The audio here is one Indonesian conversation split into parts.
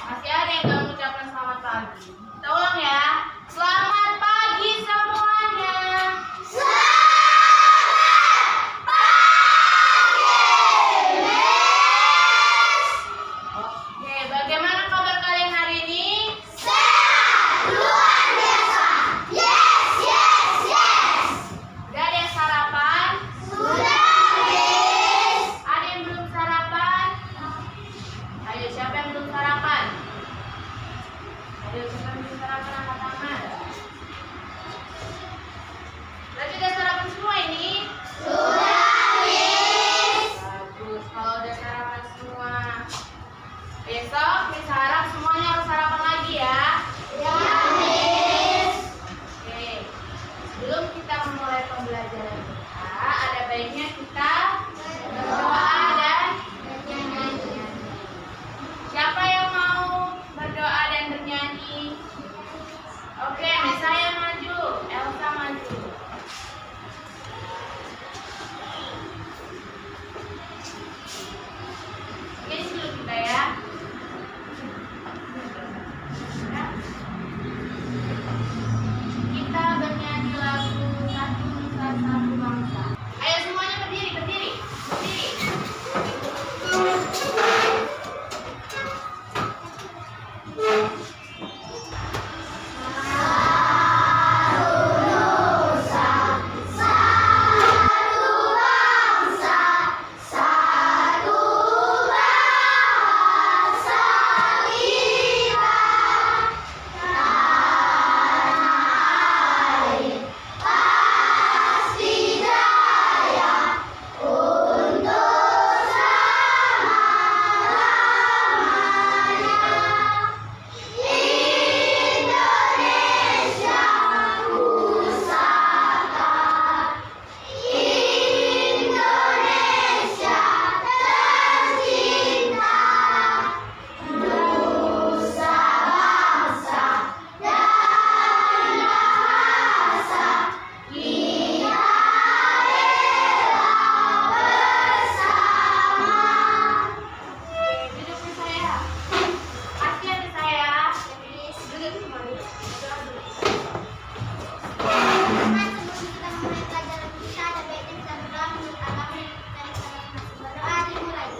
Masih ada yang nggak mengucapkan selamat pagi. Kita ulang ya. Selamat pagi semuanya. Selamat pagi, Miss. Oke, bagaimana kabar kalian hari ini? Sehat, luar biasa. Yes, yes, yes. Udah ada yang sarapan? Sudah, Miss. Ada yang belum sarapan? Ayo, siapa yang belum sarapan? Ayo, siapa yang belum sarapan angkat tangan. Berarti udah sarapan semua ini? Sudah, Miss. Bagus, kalau udah sarapan semua. Besok Miss harap semuanya harus sarapan lagi ya. Ya, Miss. Oke, sebelum kita memulai pembelajaran kita, ada baiknya kita berdoa dan bernyanyi. Siapa yang mau berdoa dan bernyanyi? Oke, Miss saya maju, Elsa maju. Oke, dulu kita ya. Kita bernyanyi lagu Satu Nusa Satu Bangsa. Ayo semuanya berdiri, berdiri, berdiri. Satu bangsa kita, tanah air pasti jaya untuk selama-lamanya. Indonesia Pusaka, Indonesia tercinta, nusa bangsa dan bahasa kita bela bersama. Duduk di saya. Kasihan di saya. Duduk semuanya. Teman-teman, sebelum kita memulai pelajaran kita, ada baiknya kita berdoa menurut agama yang kita berdoa dimulai.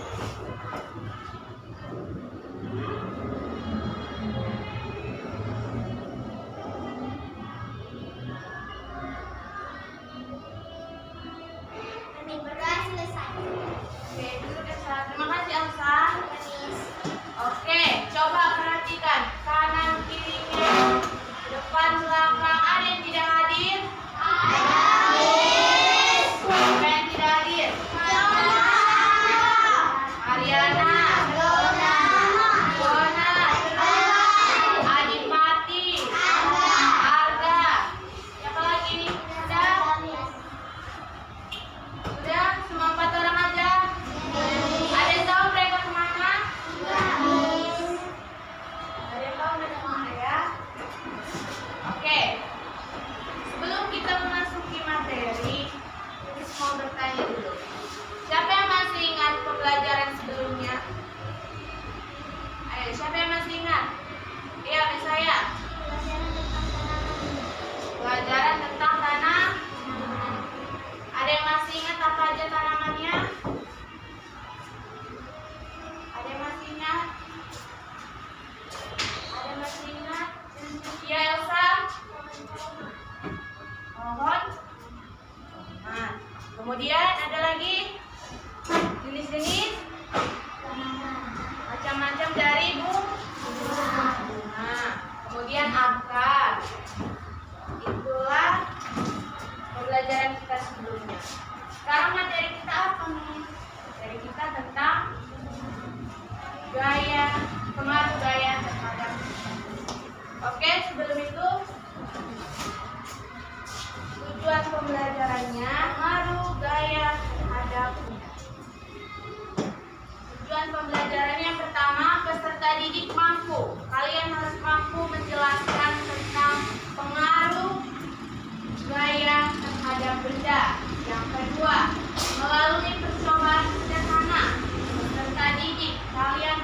Amin. Berdoa selesai. Oke, duduk Elsa. Terima kasih Elsa. Oke, coba perhatikan kanan kirinya, depan belakang. Ada yang tidak hadir? Siapa yang tidak hadir? Ariana, Dona, Adipati, Arga. Siapa lagi? Sudah? Semua 4 orang aja? Ada yang tahu mereka kemana? Ada yang tahu mereka kemana ya? Oke. Sebelum kita memasuki materi, Miss mau bertanya dulu. Siapa yang masih ingat pembelajaran sebelumnya? Ayo, siapa yang masih ingat? Iya, Miss saya. Pelajaran tentang tanah. Ada yang masih ingat apa aja tanamannya? Ada yang masih ingat? Ada yang masih ingat? Iya, Elsa. Pohon. Nah, kemudian ada lagi jenis-jenis macam-macam dari bunga. Nah, kemudian akar. Itulah pembelajaran kita sebelumnya. Sekarang materi kita apa nih? Materi kita tentang gaya, pengaruh gaya terhadap. Oke, sebelum itu tujuan pembelajarannya pengaruh gaya terhadap. Tujuan pembelajaran yang pertama, peserta didik mampu. Kalian harus mampu menjelaskan tentang pengaruh gaya terhadap benda. Yang kedua, melalui percobaan sederhana, peserta didik kalian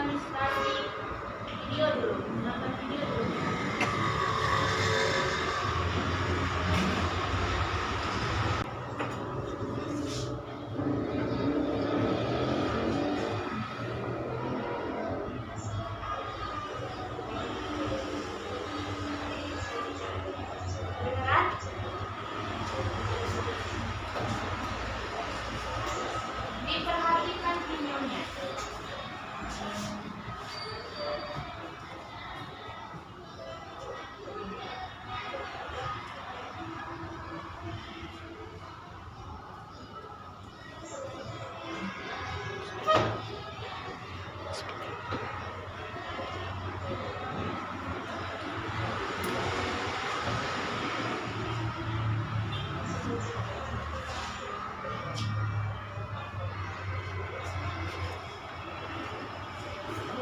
demonstrasi video dulu, nonton video dulu. Beneran? Diperhatikan videonya.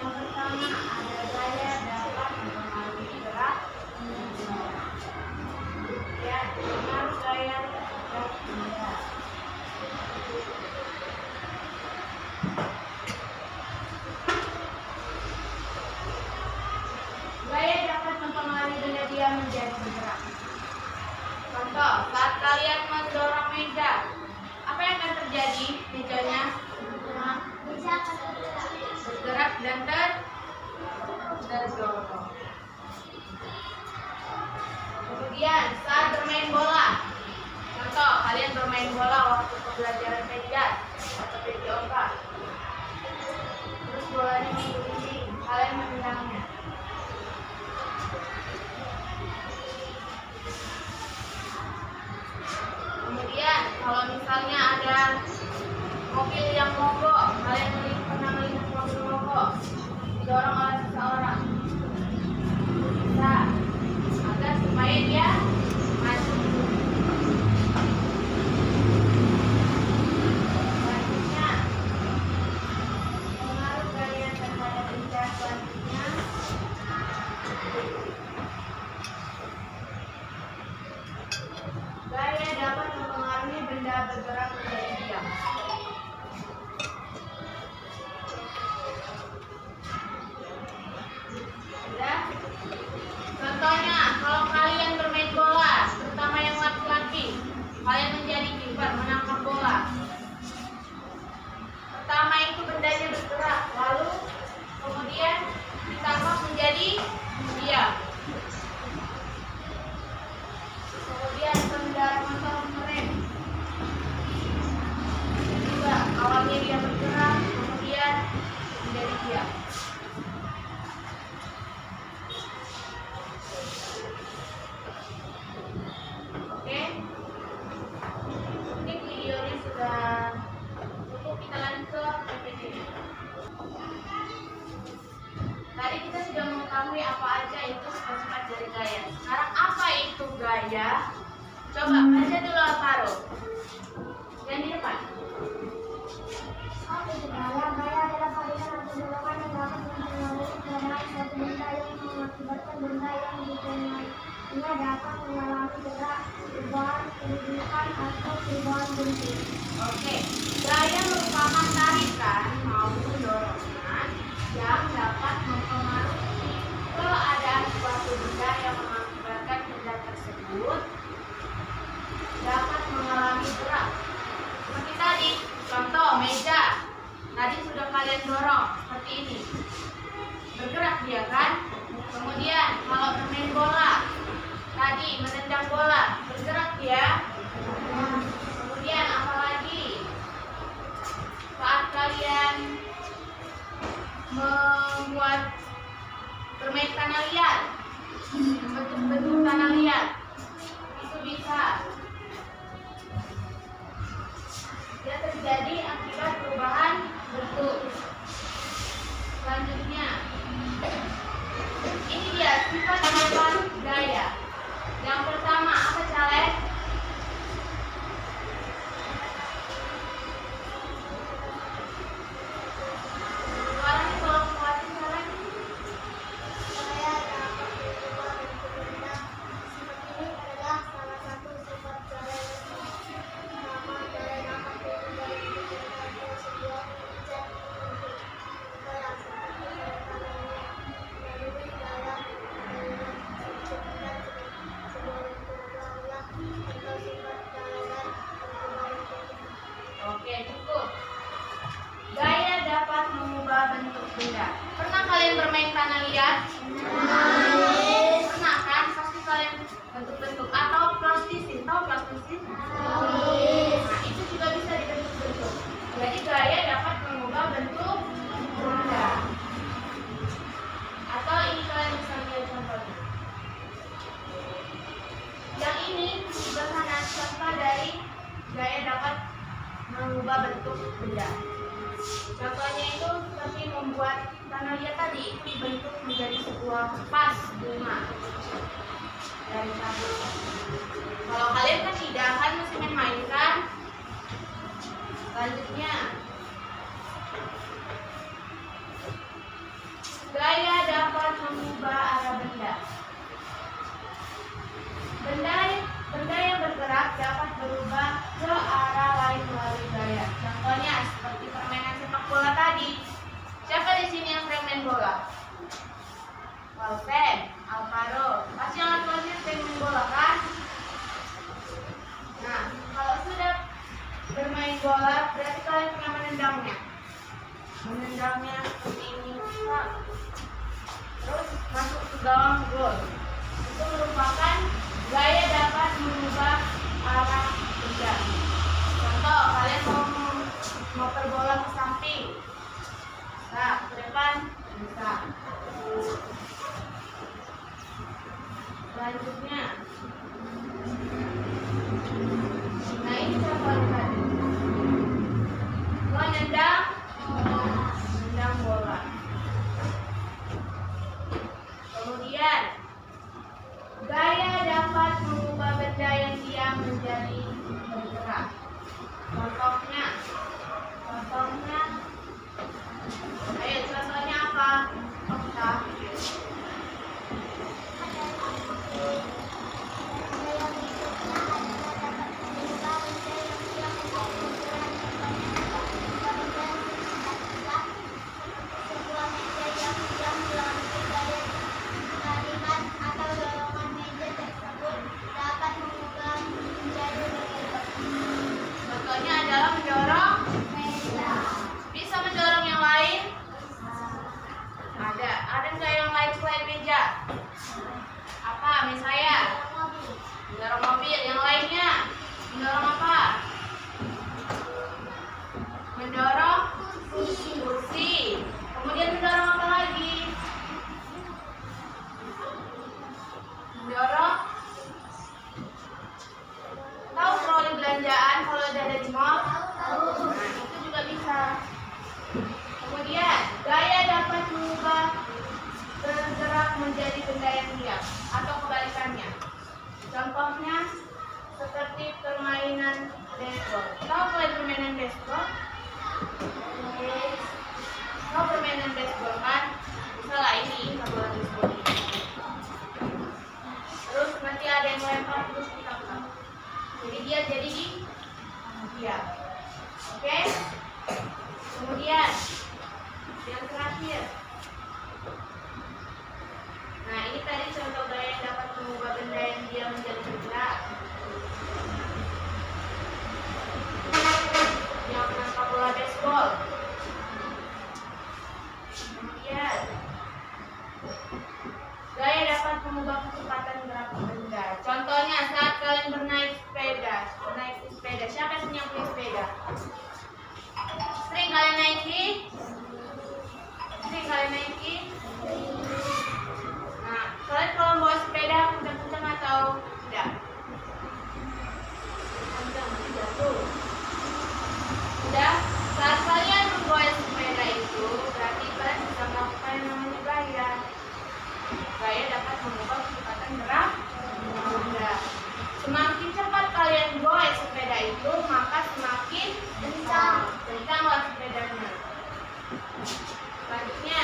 Yang pertama ada gaya dapat mempengaruhi gerak seseorang. Ya, pengaruh gaya terhadap benda. Gaya dapat mempengaruhi benda dia menjadi bergerak. Contoh, saat kalian mendorong meja, apa yang akan terjadi? Mejanya Bisa akan bergerak. bergerak dan terdorong. Kemudian saat bermain bola, contoh kalian bermain bola waktu pembelajaran meja atau PJOK, terus bolanya menggunting, kalian menendangnya. Kemudian kalau misalnya ada mobil yang mogok, kalian pernah melihat mobil mogok didorong oleh seseorang, bisa agar supaya dia maju. Selanjutnya, pengaruh gaya terhadap benda selanjutnya. Gaya dapat mempengaruhi benda bergerak menjadi diam. Ya. Contohnya, kalau kalian bermain bola, terutama yang laki-laki, kalian menjadi kiper menangkap bola. Pertama itu bendanya bergerak, lalu kemudian ditangkap menjadi diam. Kemudian pengendara motor merem. Juga awalnya dia bergerak, kemudian menjadi diam. Oke, ini videonya sudah cukup, kita lanjut ke PPT. Tadi kita sudah mengetahui apa aja itu sifat-sifat dari gaya. Sekarang apa itu gaya? Coba baca dulu Alvaro. Yang di depan. Apa itu gaya? Gaya adalah padikan atau dorongan yang dapat mempengaruhi keadaan suatu benda yang mengakibatkan benda yang dikenainya dapat mengalami gerak, perubahan kedudukan, atau perubahan bentuk. Oke, gaya merupakan tarikan maupun dorongan yang dapat mempengaruhi keadaan suatu benda yang mengakibatkan benda tersebut dapat mengalami gerak. Seperti tadi, contoh meja. Tadi sudah kalian dorong seperti ini. Bergerak dia kan? Kemudian kalau bermain bola, tadi menendang bola, bergerak dia. Kemudian apalagi saat kalian membuat bermain tanah liat, bentuk-bentuk tanah liat, itu bisa dia terjadi akibat perubahan bentuk. Selanjutnya, ini dia sifat-sifat gaya. Yang pertama apa Caleb? Suaranya tolong kuatin Caleb. Gaya dapat berubah bentuk benda. Sifat ini adalah salah satu sifat gaya yang sama. Gaya dapat berubah bentuk benda atau sebuah cat bentuk. Gaya seperti kalian bermain tanah liat? Pernah kan? Pasti kalian bentuk-bentuk atau plastisin. Tahu plastisin? Nah, itu juga bisa dibentuk-bentuk. Jadi gaya dapat mengubah bentuk benda. Atau ini kalian bisa lihat contohnya. Yang ini sederhana contoh dari gaya dapat mengubah bentuk benda. Contohnya itu seperti membuat tanah liat tadi itu dibentuk menjadi sebuah vas bunga dari sabun. Kalau kalian kan tidak kan mesti main kan? Selanjutnya gaya dapat mengubah arah benda. Benda yang bergerak dapat berubah ke arah lain melalui gaya. Contohnya seperti permainan sepak bola tadi. Siapa di sini yang sering main bola? Walpen, Alvaro. Pasti yang atuannya sering main bola kan? Nah, kalau sudah bermain bola, berarti kalian pernah menendangnya. Menendangnya seperti ini, terus masuk ke gawang gol. Itu merupakan gaya dapat mengubah arah benda. Contoh, kalian mau bola ke samping, nah ke depan bisa. Selanjutnya, nah ini contoh tadi. Menendang bola. Kemudian gaya dapat mengubah benda yang diam menjadi bergerak. Contohnya, ayo contohnya apa? Okta. Contohnya adalah mendorong. Bisa mendorong yang lain? Ada nggak yang lain selain meja? Apa? Misalnya mendorong mobil. Yang lainnya mendorong apa? Mendorong kursi. Kemudian mendorong apa lagi? Mendorong. Tahu troli belanjaan kalau ada di mall? Nah, itu juga bisa. Kemudian, gaya dapat mengubah bergerak menjadi benda yang diam atau kebalikannya. Contohnya seperti permainan baseball. Tahu permainan baseball? Tahu permainan baseball kan? Misalnya ini bola baseball. Terus nanti ada yang lempar terus ditangkap. Jadi dia jadi diam. Oke? Kemudian yang terakhir. Nah, ini tadi contoh gaya yang dapat mengubah benda yang diam menjadi bergerak. Yang menangkap bola baseball. Kemudian gaya dapat mengubah kecepatan gerak benda. Contohnya saat kalian bernaik sepeda. Siapa yang punya sepeda? Sering kalian naiki? Nah, kalian kalau bawa sepeda kencang-kencang atau tidak? Kencang, jatuh. Sudah, saat kalian membawa sepeda itu, berarti kalian bisa melakukan yang namanya gaya. Gaya dapat mengubah kecepatan gerak benda. Semakin cepat kalian bawa sepeda itu, maka semakin kencanglah sepedanya. Selanjutnya,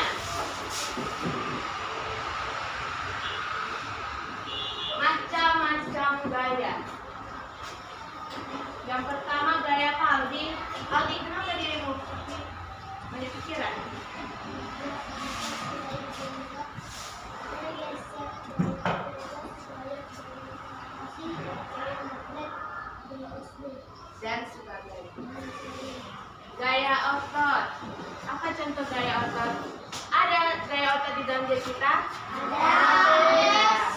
macam-macam gaya. Yang pertama gaya Aldi. Aldi, kenapa dirimu banyak pikiran? wajah kita? Ada.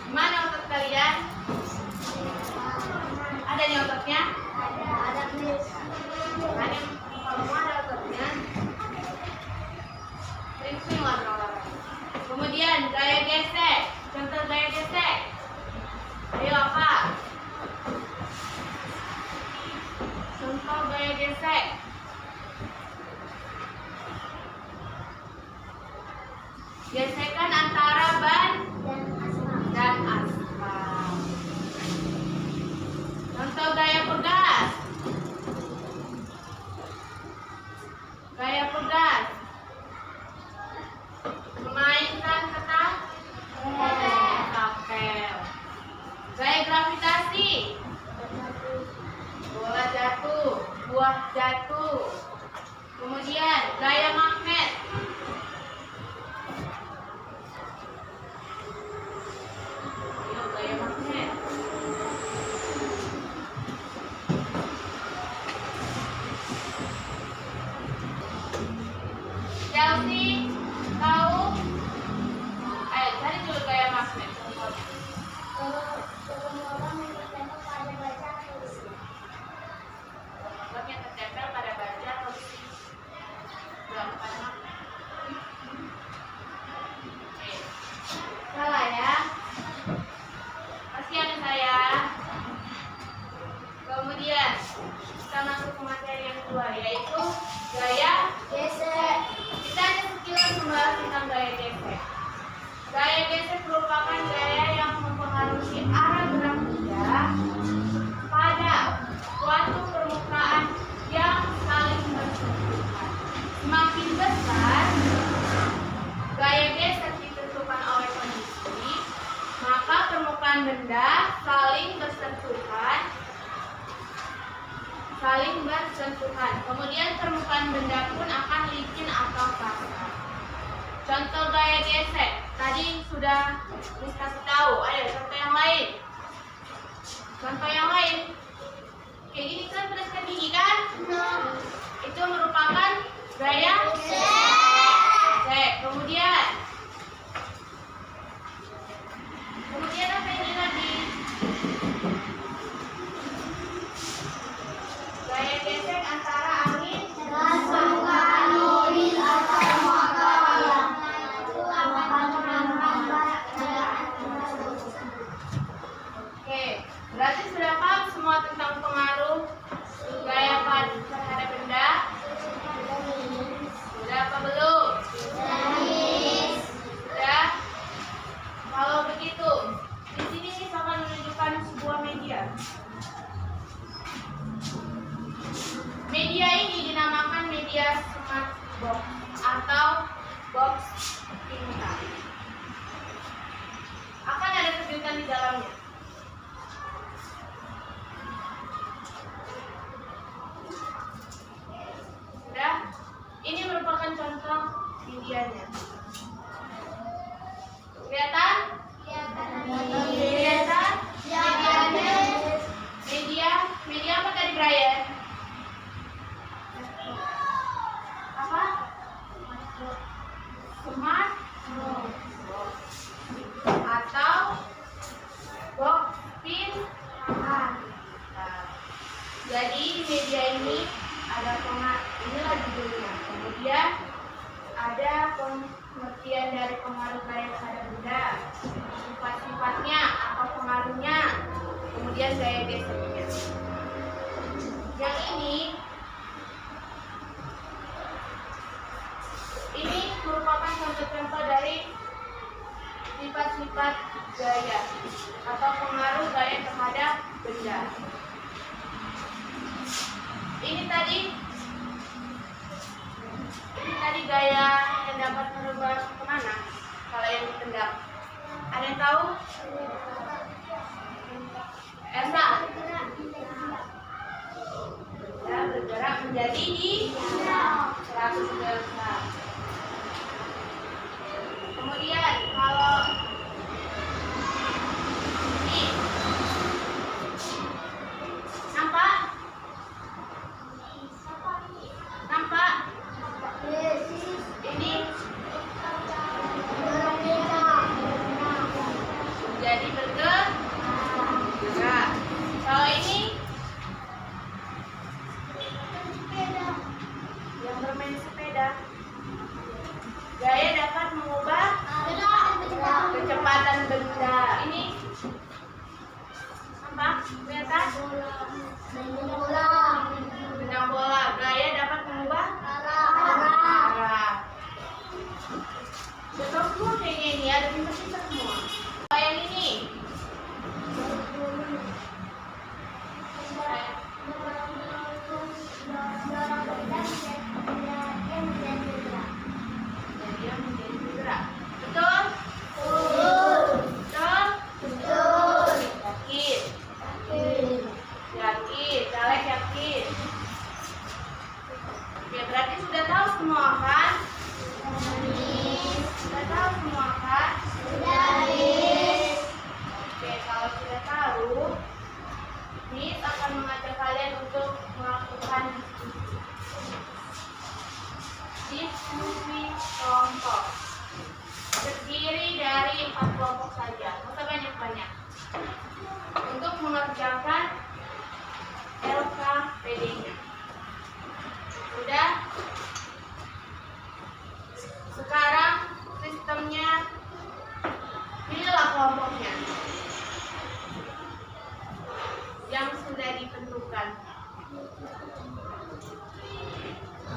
Gimana otot kalian? Ada nih ototnya? Ada please. Kan yang kalau ada ototnya. Sering-sering lah berolahraga. Kemudian gaya gesek. Contoh gaya gesek. Ayo apa? Contoh gaya gesek. Gesekan antara ban dan aspal. Contoh gaya pegas. Gaya pegas. Memainkan ketapel. Gaya gravitasi. Bola jatuh, buah jatuh. Kemudian gaya magnet. Ayo, gaya magnet. Chelsea, tahu? Ayo cari dulu gaya magnet. Lem yang tertempel pada baja atau belum pada magnet. Oke. Salah ya. Masih ada saya. Kemudian kita masuk ke materi yang kedua, yaitu gaya gesek. Kita hanya sekilas membahas tentang gaya gesek. Gaya gesek merupakan gaya yang mempengaruhi arah gerak benda pada suatu permukaan yang saling bersentuhan. Semakin besar gaya gesek ditentukan oleh kondisi, maka permukaan benda saling bersentuhan. Kemudian permukaan benda pun akan licin atau kasar. Contoh gaya gesek tadi sudah Miss kasih tahu. Ayo contoh yang lain. Contoh yang lain. Kayak gini kan pedaskan gigi kan? Itu merupakan gaya gesek. Kemudian apa ini lagi? Gaya gesek antara angin dan Nulis atau makalah. Oke, berarti sudah paham semua tentang pengaruh gaya terhadap benda? Sudah apa belum? Sudah? Kalau begitu, di sini kita akan menunjukkan sebuah media. Media ini dinamakan media smart box atau box tinta. Akan ada kejutan di dalamnya. Sudah? Ini merupakan contoh medianya. Kelihatan? Kelihatan? Media apa tadi Brian? Apa? Smart box atau box pintar. Jadi di media ini ada inilah judulnya. Kemudian ada pengertian dari pengaruh gaya terhadap benda, sifat-sifatnya atau pengaruhnya, kemudian gaya geseknya. Yang ini merupakan contoh-contoh dari sifat-sifat gaya atau pengaruh gaya terhadap benda. Ini tadi gaya yang dapat merubah kemana kalau yang ditendang. Ada yang tahu? Elsa? Ya, bergerak menjadi di 190. Kemudian kalau ini nampak? Nampak? Ini Udah tahu semua kayaknya ini ada pintar-pintar semua. Oh, yang ini. Dia menjadi bergerak. Betul? Betul? Yakin? Yakin, Dalek yakin. Oke, berarti sudah tahu semua kan? Sudah tahu semua kan? Oke, kalau sudah tahu, Miss akan mengajak kalian untuk melakukan diskusi kelompok. Terdiri dari 4 kelompok saja, nggak usah banyak-banyak. Untuk mengerjakan LKPD-nya. Sudah? Sekarang sistemnya, pilihlah kelompoknya yang sudah ditentukan.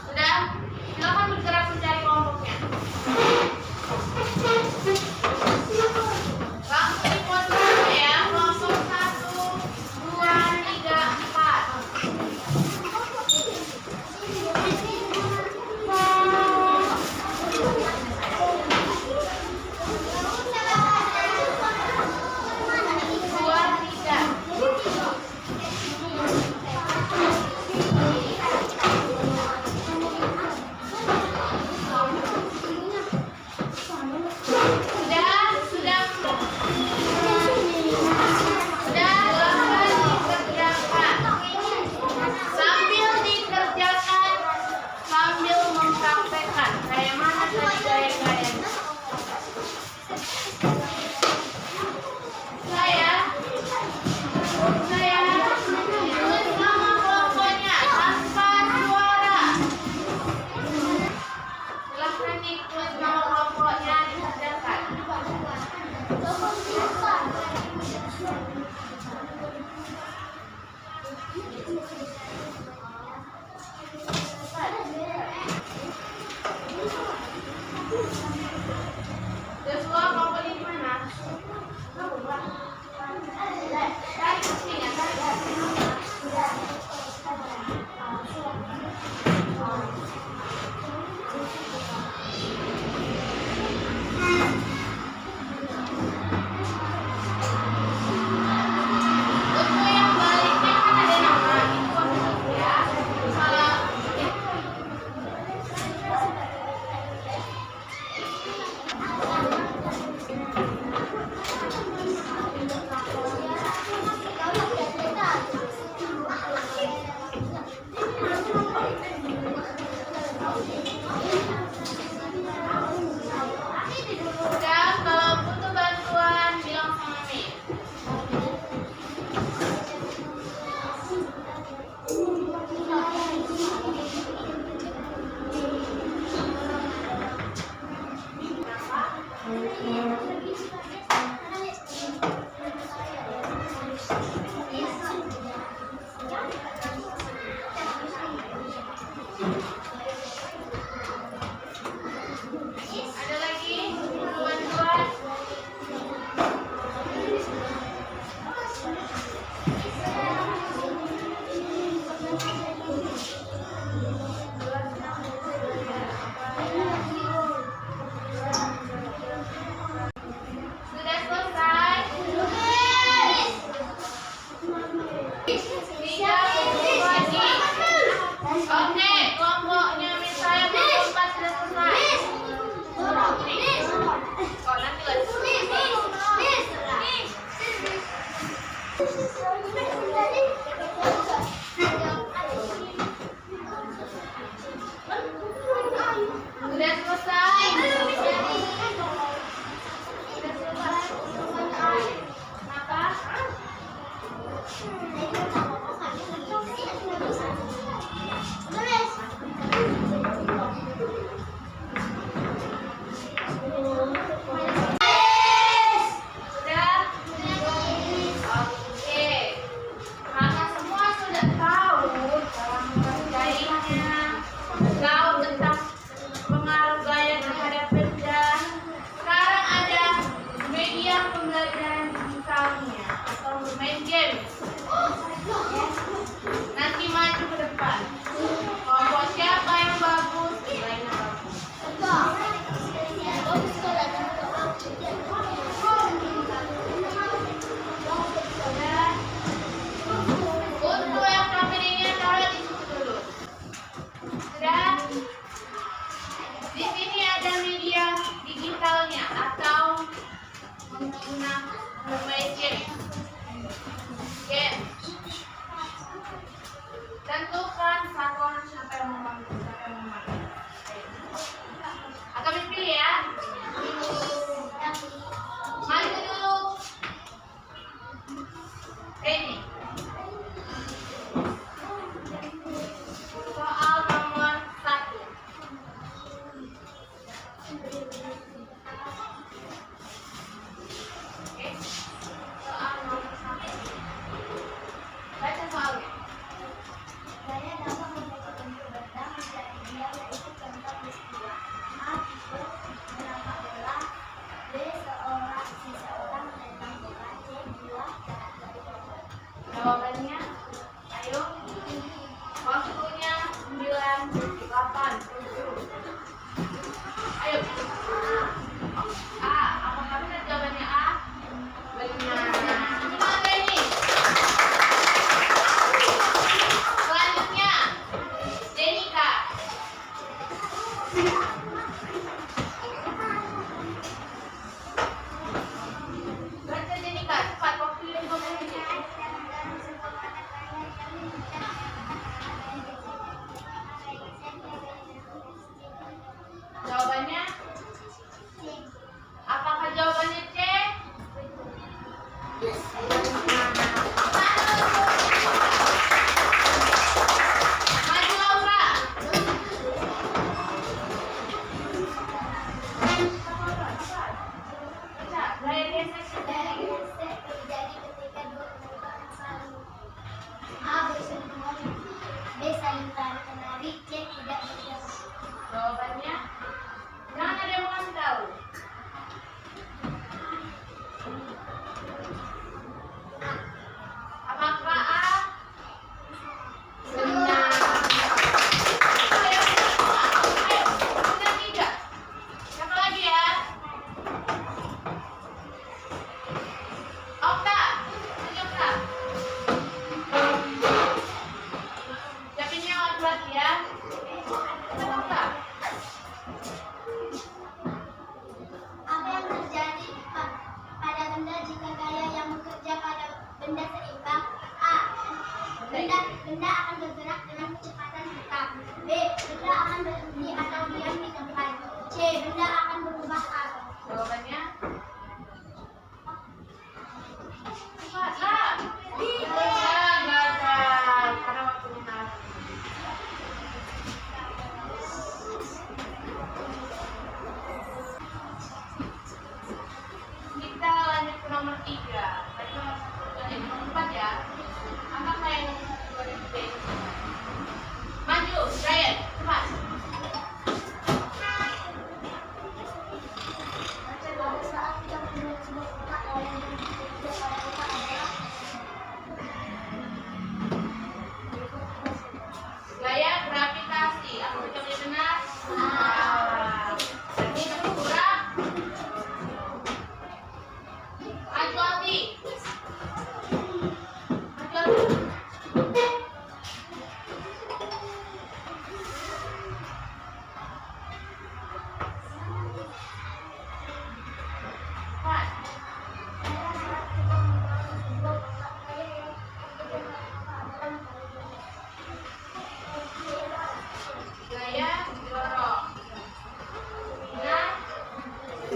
Sudah? Silakan bergerak mencari kelompoknya. Langsung di pos dulu ya. Kelompok 1, 2, 3, 4.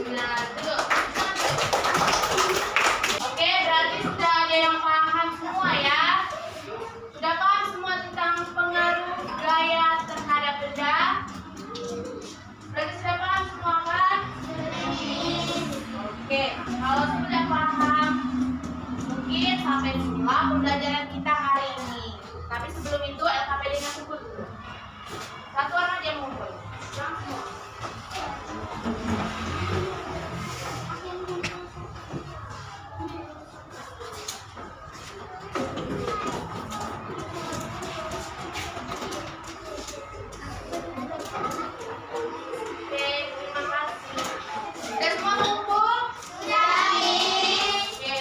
Nah, duduk. Oke, berarti sudah ada yang paham semua ya. Sudah paham semua tentang pengaruh gaya terhadap benda? Berarti sudah paham semua kan? Oke, kalau sudah paham, mungkin sampai sinilah pembelajaran kita hari ini. Tapi sebelum itu, LKPD-nya sebut dulu. Satu orang aja ngumpul. Langsung. Oke, terima kasih. Sudah semua ngumpul? Oke,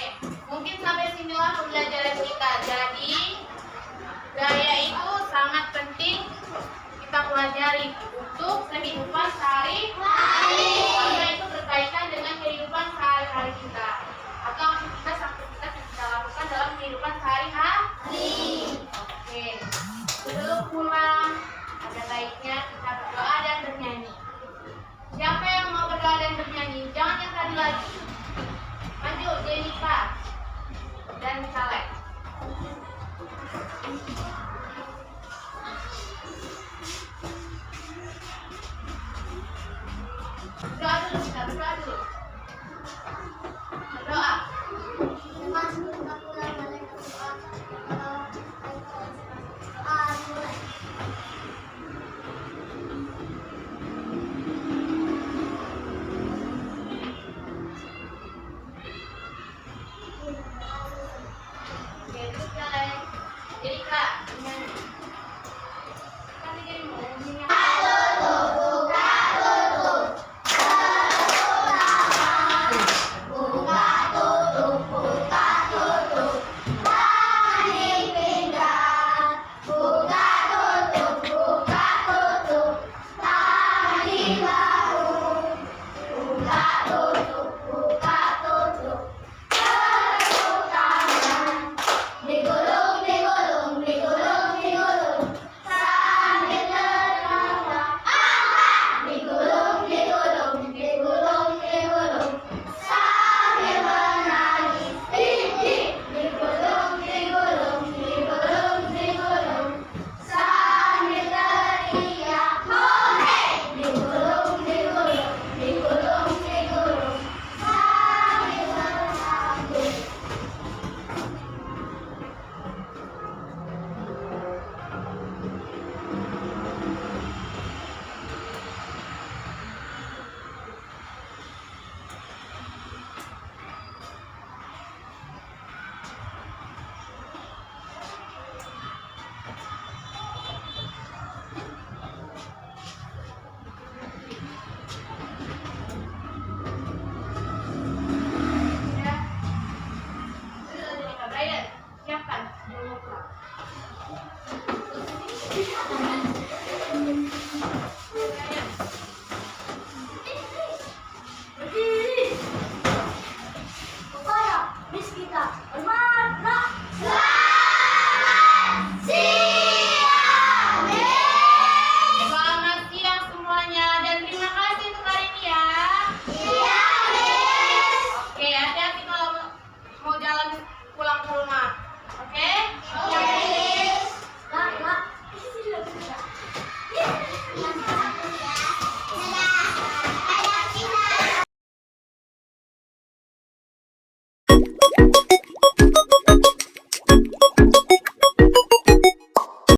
mungkin sampai sinilah pembelajaran kita. Jadi, gaya itu sangat penting kita pelajari untuk kehidupan sehari-hari. Karena itu berkaitan dengan kehidupan sehari-hari kita. Atau aktivitas yang kita lakukan dalam kehidupan sehari-hari. Oke, sebelum pulang, ada baiknya kita berdoa dan bernyanyi. Siapa yang mau berdoa dan bernyanyi? Jangan yang tadi lagi. Maju, Jenika dan Saleh. Berdoa dulu, kita berdoa dulu. Berdoa. Oke, terus Saleh. Jenika, bernyanyi. Kan jadi mau nyanyi. Buka tutup